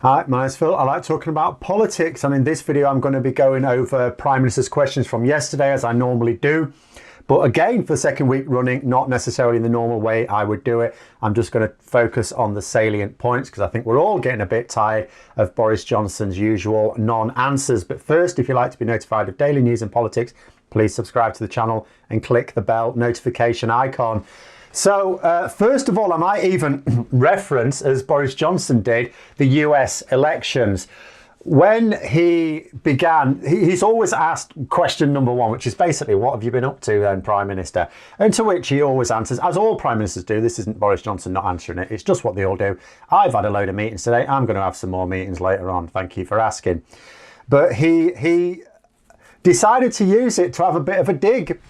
Hi, my name's Phil. I like talking about politics, and in this video I'm going to be going over Prime Minister's questions from yesterday, as I normally do. But again, for the second week running, not necessarily in the normal way I would do it. I'm just going to focus on the salient points because I think we're all getting a bit tired of Boris Johnson's usual non-answers. But first, if you'd like to be notified of daily news and politics, please subscribe to the channel and click the bell notification icon. So first of all, I might even reference, as Boris Johnson did, the US elections. When he began, he's always asked question number one, which is basically, what have you been up to then, Prime Minister? And to which he always answers, as all Prime Ministers do. This isn't Boris Johnson not answering it. It's just what they all do. I've had a load of meetings today. I'm going to have some more meetings later on. Thank you for asking. But he decided to use it to have a bit of a dig.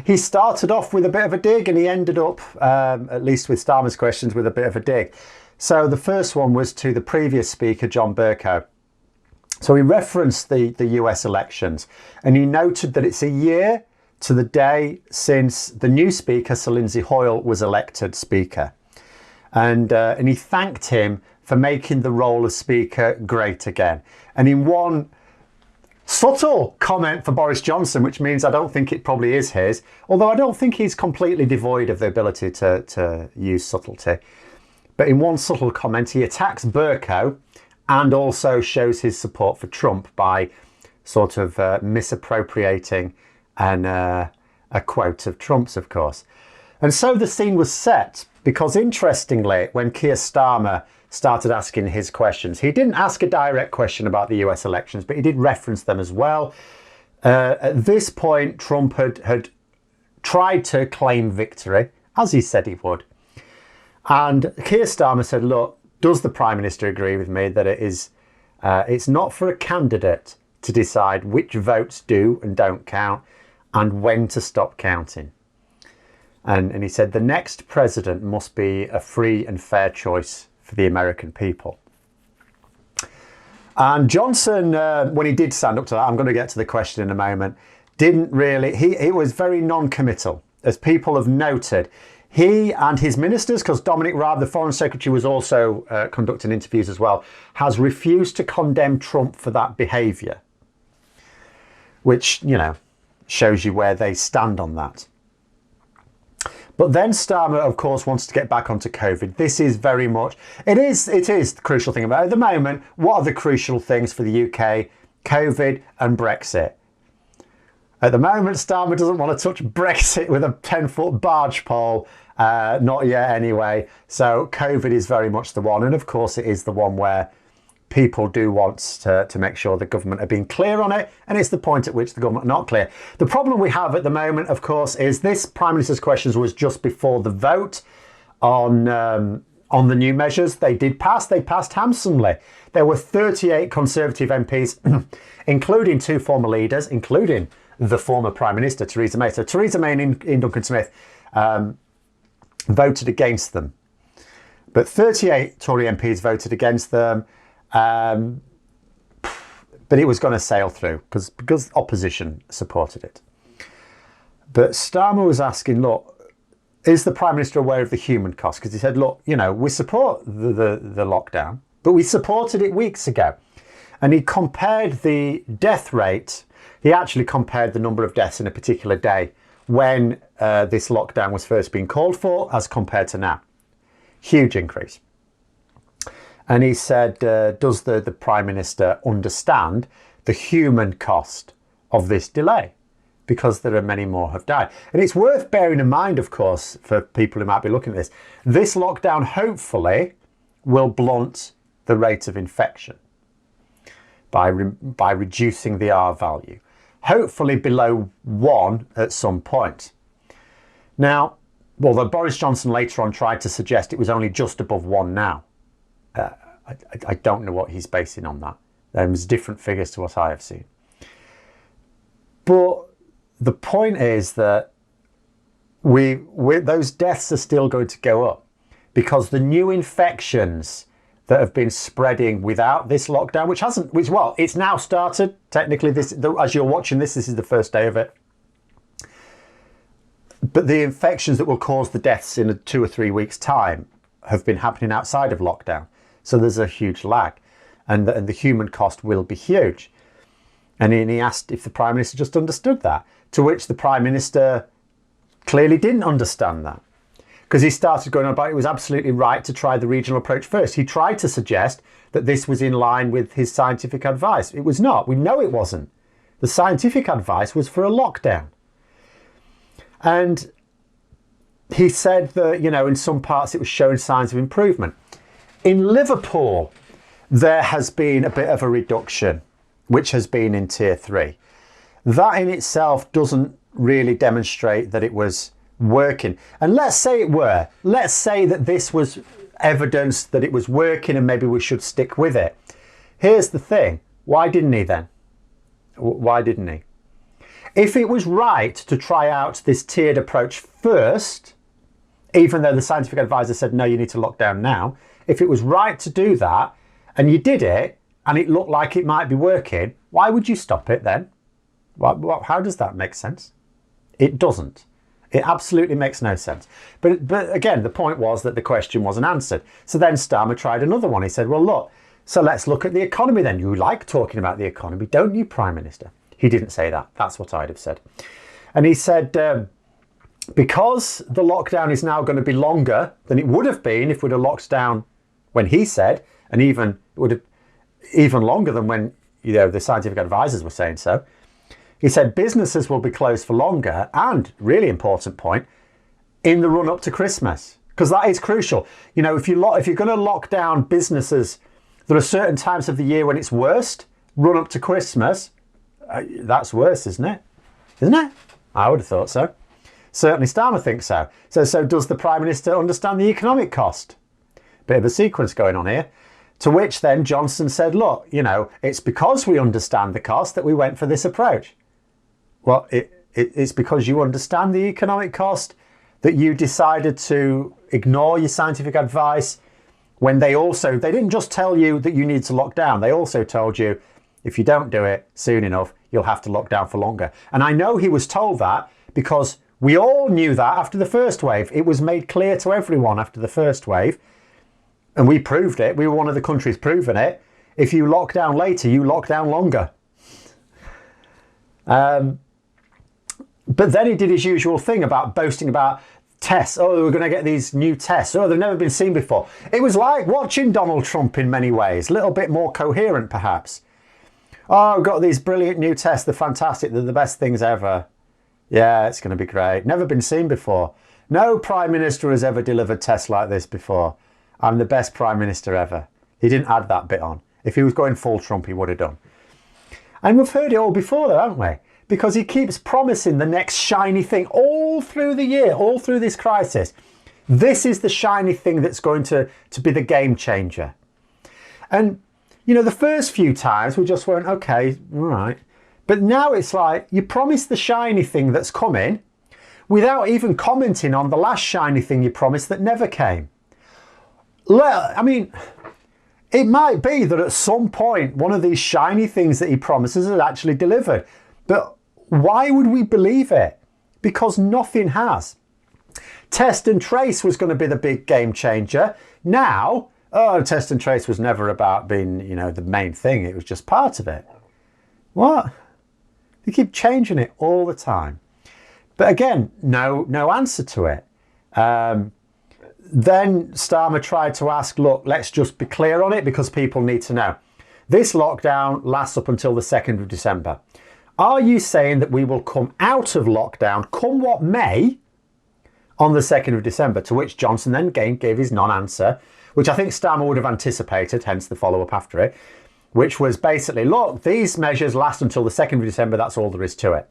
He started off with a bit of a dig and he ended up, at least with Starmer's questions, with a bit of a dig. So the first one was to the previous speaker, John Bercow. So he referenced the US elections and he noted that it's a year to the day since the new speaker, Sir Lindsay Hoyle, was elected speaker. And he thanked him for making the role of speaker great again. And in one subtle comment for Boris Johnson, which means I don't think it probably is his, although I don't think he's completely devoid of the ability to use subtlety. But in one subtle comment, he attacks Bercow and also shows his support for Trump by sort of misappropriating a quote of Trump's, of course. And so the scene was set because, interestingly, when Keir Starmer started asking his questions, he didn't ask a direct question about the US elections, but he did reference them as well. At this point, Trump had tried to claim victory, as he said he would. And Keir Starmer said, look, does the Prime Minister agree with me that it's not for a candidate to decide which votes do and don't count and when to stop counting? And he said the next president must be a free and fair choice for the American people. And Johnson, when he did stand up to that, I'm going to get to the question in a moment, didn't really, he was very non-committal. As people have noted, he and his ministers, because Dominic Raab, the Foreign Secretary, was also conducting interviews as well, has refused to condemn Trump for that behaviour, which, you know, shows you where they stand on that. But then Starmer, of course, wants to get back onto COVID. This is very much, it is the crucial thing about it. At the moment, what are the crucial things for the UK? COVID and Brexit. At the moment, Starmer doesn't want to touch Brexit with a 10-foot barge pole. Not yet anyway. So COVID is very much the one. And of course, it is the one where people do want to make sure the government are being clear on it. And it's the point at which the government are not clear. The problem we have at the moment, of course, is this Prime Minister's questions was just before the vote on the new measures. They did pass. They passed handsomely. There were 38 Conservative MPs, including two former leaders, including the former Prime Minister, Theresa May. So Theresa May and Duncan Smith voted against them. But 38 Tory MPs voted against them. But it was going to sail through because opposition supported it. But Starmer was asking, look, is the Prime Minister aware of the human cost? Because he said, look, you know, we support the lockdown, but we supported it weeks ago. And he compared the death rate. He actually compared the number of deaths in a particular day when this lockdown was first being called for as compared to now. Huge increase. And he said, does the Prime Minister understand the human cost of this delay? Because there are many more have died. And it's worth bearing in mind, of course, for people who might be looking at this lockdown hopefully will blunt the rate of infection by reducing the R value. Hopefully below 1 at some point. Now, although Boris Johnson later on tried to suggest it was only just above 1 now. I don't know what he's basing on that. There's different figures to what I have seen. But the point is that those deaths are still going to go up because the new infections that have been spreading without this lockdown, well, it's now started. Technically, as you're watching this is the first day of it. But the infections that will cause the deaths in 2 or 3 weeks' time have been happening outside of lockdown. So there's a huge lag. and the human cost will be huge. And he asked if the Prime Minister just understood that, to which the Prime Minister clearly didn't understand that, because he started going on about it was absolutely right to try the regional approach first. He tried to suggest that this was in line with his scientific advice. It was not. We know it wasn't. The scientific advice was for a lockdown. And he said that, you know, in some parts it was showing signs of improvement. In Liverpool, there has been a bit of a reduction, which has been in tier 3. That in itself doesn't really demonstrate that it was working. And let's say it were. Let's say that this was evidence that it was working and maybe we should stick with it. Here's the thing. Why didn't he then? Why didn't he? If it was right to try out this tiered approach first, even though the scientific advisor said, no, you need to lock down now. If it was right to do that and you did it and it looked like it might be working, why would you stop it then? How does that make sense? It doesn't. It absolutely makes no sense. But again, the point was that the question wasn't answered. So then Starmer tried another one. He said, well, look, so let's look at the economy then. You like talking about the economy, don't you, Prime Minister? He didn't say that. That's what I'd have said. And he said, because the lockdown is now going to be longer than it would have been if we'd have locked down when he said, and even would have even longer than when, you know, the scientific advisors were saying so. He said businesses will be closed for longer, and really important point, in the run up to Christmas, because that is crucial. You know, if you're going to lock down businesses, there are certain times of the year when it's worst. Run up to Christmas, that's worse, isn't it? Isn't it? I would have thought so. Certainly Starmer thinks so. So does the Prime Minister understand the economic cost? Bit of a sequence going on here. To which then Johnson said, look, you know, it's because we understand the cost that we went for this approach. Well, it's because you understand the economic cost that you decided to ignore your scientific advice when they didn't just tell you that you need to lock down. They also told you if you don't do it soon enough, you'll have to lock down for longer. And I know he was told that because we all knew that after the first wave. It was made clear to everyone after the first wave. And we proved it. We were one of the countries proving it. If you lock down later, you lock down longer. But then he did his usual thing about boasting about tests. Oh, we're going to get these new tests. Oh, they've never been seen before. It was like watching Donald Trump in many ways. A little bit more coherent, perhaps. Oh, we've got these brilliant new tests. They're fantastic. They're the best things ever. Yeah, it's going to be great. Never been seen before. No Prime Minister has ever delivered tests like this before. I'm the best Prime Minister ever. He didn't add that bit on. If he was going full Trump, he would have done. And we've heard it all before though, haven't we? Because he keeps promising the next shiny thing all through the year, all through this crisis. This is the shiny thing that's going to be the game changer. And, you know, the first few times we just went, okay, all right. But now it's like you promised the shiny thing that's coming without even commenting on the last shiny thing you promised that never came. I mean, it might be that at some point one of these shiny things that he promises is actually delivered. But why would we believe it? Because nothing has. Test and trace was going to be the big game changer. Now, test and trace was never about being, you know, the main thing. It was just part of it. What? They keep changing it all the time. But again, no answer to it. Then Starmer tried to ask, look, let's just be clear on it because people need to know. This lockdown lasts up until the 2nd of December. Are you saying that we will come out of lockdown, come what may, on the 2nd of December? To which Johnson then gave his non-answer, which I think Starmer would have anticipated, hence the follow-up after it, which was basically, look, these measures last until the 2nd of December, that's all there is to it.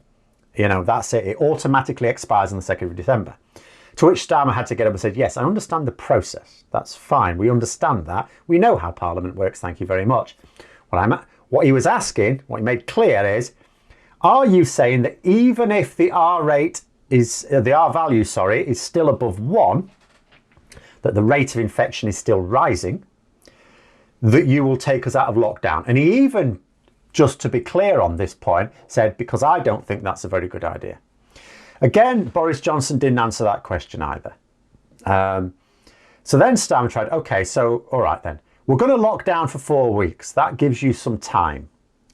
You know, that's it. It automatically expires on the 2nd of December. To which Starmer had to get up and said, yes, I understand the process. That's fine. We understand that. We know how Parliament works. Thank you very much. What he was asking, what he made clear is, are you saying that even if the R value is still above 1, that the rate of infection is still rising, that you will take us out of lockdown? And he even, just to be clear on this point, said, because I don't think that's a very good idea. Again, Boris Johnson didn't answer that question either. So then Starmer tried, okay, so all right then, we're going to lock down for 4 weeks. That gives you some time.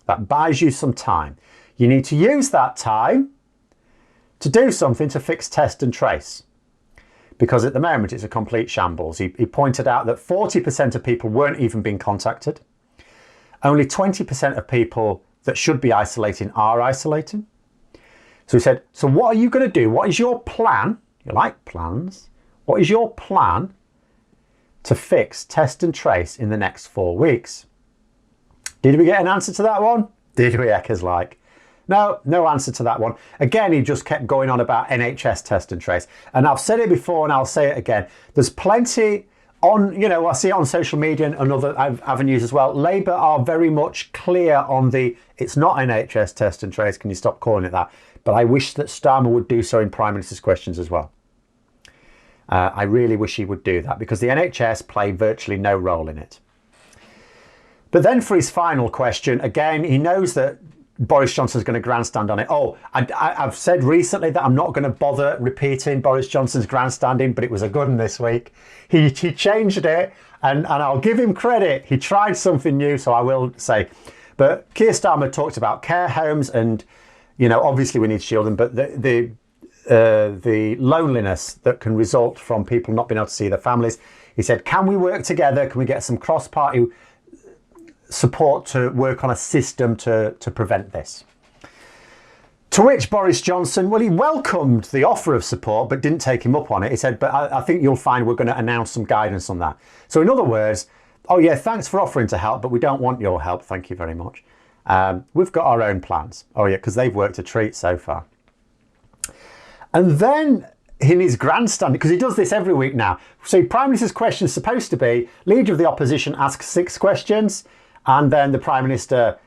That buys you some time. You need to use that time to do something to fix, test and trace. Because at the moment it's a complete shambles. He pointed out that 40% of people weren't even being contacted. Only 20% of people that should be isolating are isolating. So he said, so what are you going to do? What is your plan? You like plans? What is your plan to fix, test and trace in the next 4 weeks? Did we get an answer to that one? Did we, Eckers like? No, no answer to that one. Again, he just kept going on about NHS test and trace. And I've said it before and I'll say it again. There's plenty on, you know, I see it on social media and other avenues as well. Labour are very much clear on the, it's not NHS test and trace, can you stop calling it that? But I wish that Starmer would do so in Prime Minister's questions as well. I really wish he would do that because the NHS play virtually no role in it. But then for his final question, again, he knows that Boris Johnson's going to grandstand on it. Oh, I've said recently that I'm not going to bother repeating Boris Johnson's grandstanding, but it was a good one this week. He changed it, and I'll give him credit. He tried something new, so I will say. But Keir Starmer talked about care homes and, you know, obviously we need to shield them, but the loneliness that can result from people not being able to see their families. He said, can we work together? Can we get some cross-party support to work on a system to prevent this? To which Boris Johnson, well, he welcomed the offer of support but didn't take him up on it. He said, but I think you'll find we're going to announce some guidance on that. So in other words, oh yeah, thanks for offering to help, but we don't want your help, thank you very much. We've got our own plans. Oh yeah, because they've worked a treat so far. And then in his grandstanding, because he does this every week now. So Prime Minister's question is supposed to be, Leader of the Opposition asks 6 questions, and then the Prime Minister,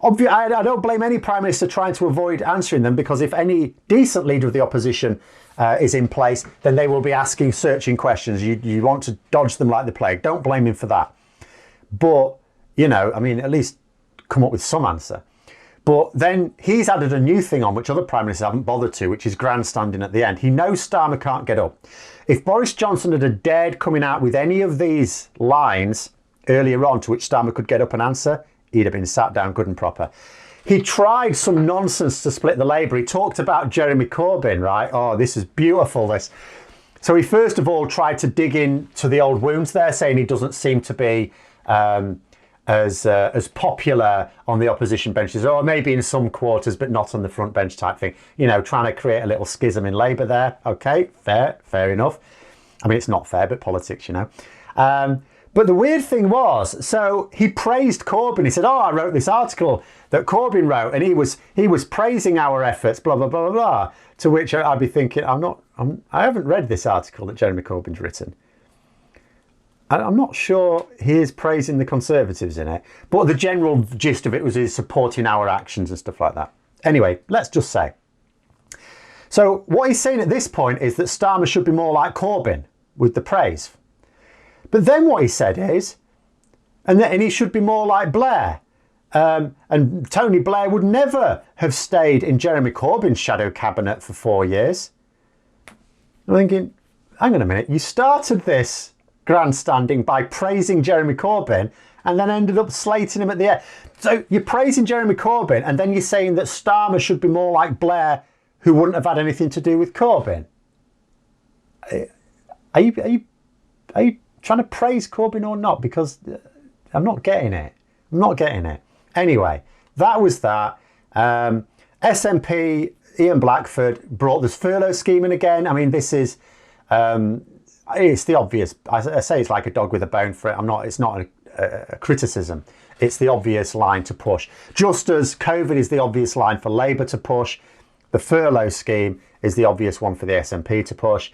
I don't blame any Prime Minister trying to avoid answering them, because if any decent Leader of the Opposition is in place, then they will be asking searching questions. You want to dodge them like the plague. Don't blame him for that. But, you know, I mean, at least come up with some answer. But then he's added a new thing on, which other Prime Ministers haven't bothered to, which is grandstanding at the end. He knows Starmer can't get up. If Boris Johnson had dared coming out with any of these lines earlier on to which Starmer could get up and answer, he'd have been sat down good and proper. He tried some nonsense to split the Labour. He talked about Jeremy Corbyn, right? Oh, this is beautiful, this. So he first of all tried to dig into the old wounds there, saying he doesn't seem to be as popular on the opposition benches, or maybe in some quarters, but not on the front bench type thing. You know, trying to create a little schism in Labour there. Okay, fair enough. I mean, it's not fair, but politics, you know. But the weird thing was, so he praised Corbyn. He said, oh, I wrote this article that Corbyn wrote, and he was praising our efforts, blah, blah, blah, blah, blah. To which I'd be thinking, I haven't read this article that Jeremy Corbyn's written. I'm not sure he is praising the Conservatives in it, but the general gist of it was he's supporting our actions and stuff like that. Anyway, let's just say. So what he's saying at this point is that Starmer should be more like Corbyn with the praise. But then what he said is, and he should be more like Blair. And Tony Blair would never have stayed in Jeremy Corbyn's shadow cabinet for 4 years. I'm thinking, hang on a minute, you started this grandstanding by praising Jeremy Corbyn and then ended up slating him at the end. So you're praising Jeremy Corbyn and then you're saying that Starmer should be more like Blair, who wouldn't have had anything to do with Corbyn. Are you trying to praise Corbyn or not? Because I'm not getting it. I'm not getting it. Anyway, that was that. SNP Ian Blackford brought this furlough scheme in again. I mean, this is it's the obvious. I say it's like a dog with a bone for it. It's not a criticism. It's the obvious line to push. Just as COVID is the obvious line for Labour to push, the furlough scheme is the obvious one for the SNP to push.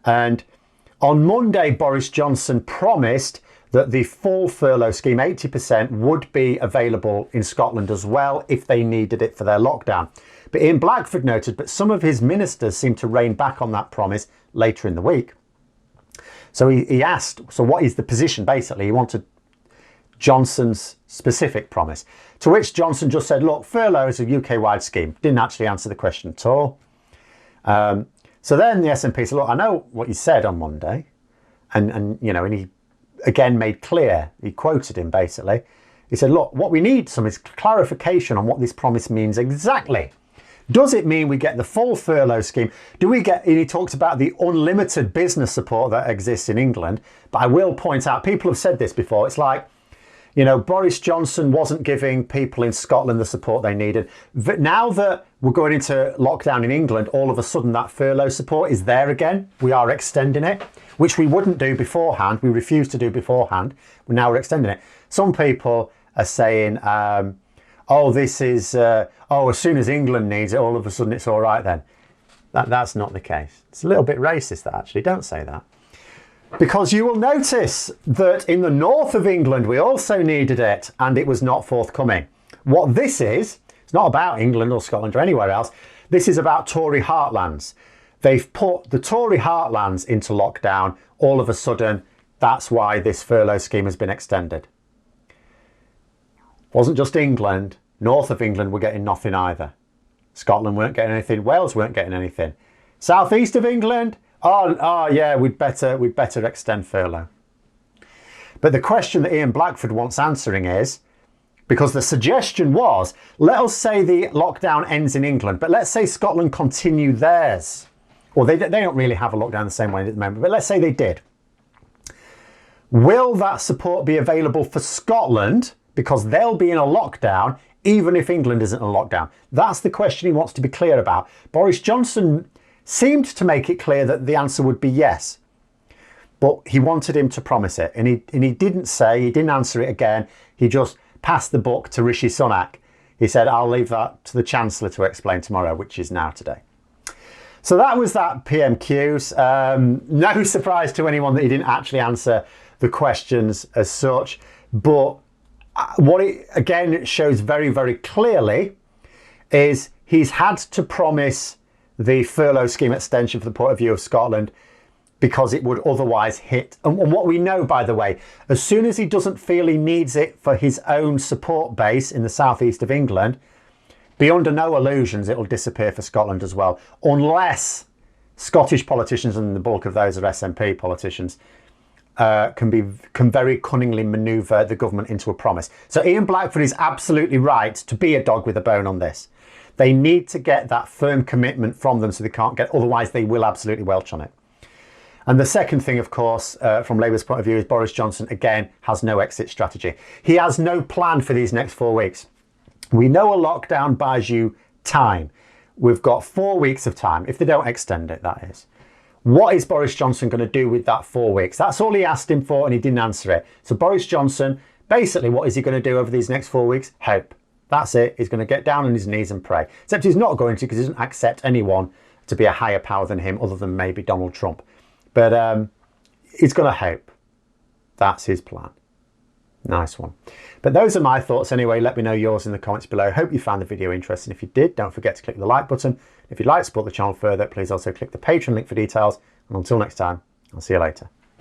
And on Monday, Boris Johnson promised that the full furlough scheme, 80%, would be available in Scotland as well if they needed it for their lockdown. But Ian Blackford noted, but some of his ministers seemed to rein back on that promise later in the week. So he asked, so what is the position? Basically, he wanted Johnson's specific promise. To which Johnson just said, look, furlough is a UK-wide scheme. Didn't actually answer the question at all. So then the SNP said, look, I know what you said on Monday. And you know, and he again made clear, he quoted him basically. He said, look, what we need some is clarification on what this promise means exactly. Does it mean we get the full furlough scheme? Do we get, and he talks about the unlimited business support that exists in England. But I will point out, people have said this before, it's like, you know, Boris Johnson wasn't giving people in Scotland the support they needed. Now that we're going into lockdown in England, all of a sudden that furlough support is there again. We are extending it, which we wouldn't do beforehand. We refused to do beforehand. Now we're extending it. Some people are saying, oh, this is, as soon as England needs it, all of a sudden it's all right then. That's not the case. It's a little bit racist, that actually. Don't say that. Because you will notice that in the north of England, we also needed it and it was not forthcoming. What this is, it's not about England or Scotland or anywhere else. This is about Tory heartlands. They've put the Tory heartlands into lockdown. All of a sudden, that's why this furlough scheme has been extended. It wasn't just England. North of England were getting nothing either. Scotland weren't getting anything. Wales weren't getting anything. Southeast of England, oh yeah, we'd better extend furlough. But the question that Ian Blackford wants answering is, because the suggestion was, let us say the lockdown ends in England, but let's say Scotland continue theirs. Well, they don't really have a lockdown the same way at the moment, but let's say they did. Will that support be available for Scotland? Because they'll be in a lockdown, even if England isn't in a lockdown. That's the question he wants to be clear about. Boris Johnson seemed to make it clear that the answer would be yes. But he wanted him to promise it. And he didn't answer it again. He just passed the buck to Rishi Sunak. He said, I'll leave that to the Chancellor to explain tomorrow, which is now today. So that was that PMQs. No surprise to anyone that he didn't actually answer the questions as such. But what it again shows very, very clearly is he's had to promise the furlough scheme extension from the point of view of Scotland because it would otherwise hit. And what we know, by the way, as soon as he doesn't feel he needs it for his own support base in the southeast of England, be under no illusions it'll disappear for Scotland as well, unless Scottish politicians, and the bulk of those are SNP politicians, can very cunningly manoeuvre the government into a promise. So Ian Blackford is absolutely right to be a dog with a bone on this. They need to get that firm commitment from them so they can't get, otherwise they will absolutely welch on it. And the second thing, of course, from Labour's point of view, is Boris Johnson, again, has no exit strategy. He has no plan for these next 4 weeks. We know a lockdown buys you time. We've got 4 weeks of time, if they don't extend it, that is. What is Boris Johnson going to do with that 4 weeks? That's all he asked him for and he didn't answer it. So Boris Johnson, basically what is he going to do over these next 4 weeks? Hope. That's it. He's going to get down on his knees and pray. Except he's not going to, because he doesn't accept anyone to be a higher power than him other than maybe Donald Trump. But he's going to hope. That's his plan. Nice one. But those are my thoughts anyway. Let me know yours in the comments below. Hope you found the video interesting. If you did, don't forget to click the like button. If you'd like to support the channel further, please also click the Patreon link for details. And until next time, I'll see you later.